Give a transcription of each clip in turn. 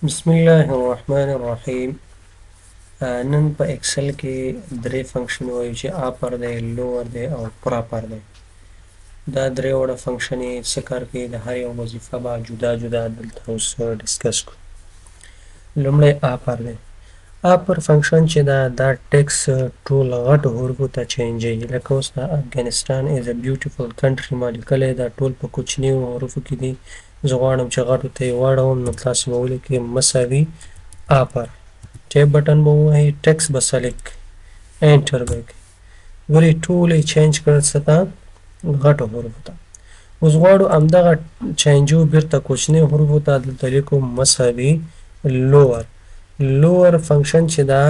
بسم الله الرحمن الرحیم. نن په اکسل کې درې فنکشن وایو چې اپر دی، لوور دی او پراپر دی. دا درې وړه فنکشن یې څه کار کوي، د هر یو وظیفه به جدا جدا دلته اوس ډسکس کړو. لومړی اپر دی. اپر فنکشن چې دا ټکس ټول غټو حروفو ته چینجوي، لکه اوس دا افغانستان از ا بیوټیفل کنټري ما لیکلی، دا ټول په کوچنیو حروفو کې دي. زه غواړم چې غټو ته یې واړوم، نو تاسې به ولیکئ مساوي اپر. ټیپ بټن به ووهئ، ټکس به سلیکټ کړئ، انټر به یې کړئ. ګورئ ټول یې چینج کړل څه ته، غټو حروفو ته. اوس غواړو همدغه چینجو بیرته کوچنیو حروفو ته، دلته لیکو مساوي لوور. لوور فنکشن چې دا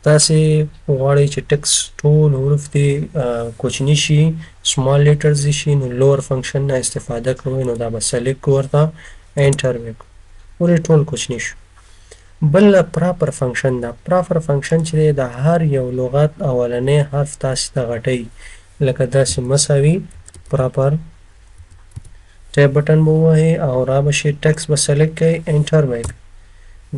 تاسې غواړئ چې ټکس ټول حروف دې کوچني شي، سمال لیټرز شي، نو لوور فنکشن نه استفاده کوئ، نو دا به سلیکټ کړو ورته، انټر به یې کړو. ګورئ ټول کوچني شو. بل پراپر فنکشن ده. پراپر فنکشن چې دی د هر یو لغت اولنی حرف تاسې ته غټوي، لکه داسې مساوي پراپر. ټیپ بټن به ووهئ او را به شي، ټکس به سلیکټ کړئ، انټر به یې کړئ.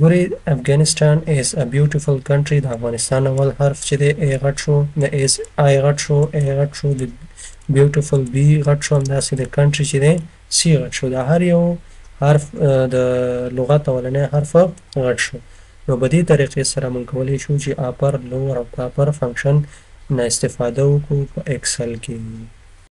ګورئ افغانستان از ا بیوټیفل کنټري، د افغانستان اول حرف چې دی ای غټ شو، د ایز آی غټ شو، ای غټ شو، د بیوټیفل بی غټ شو، همداسې د کنټري چې دی سی غټ شو. د هر یو حرف د لغت اولنی حرف غټ شو. نو په دې طریقې سره موږ کولی شو چې اپر، لوور او پراپر فنکشن نه استفاده وکړو په اکسل کې.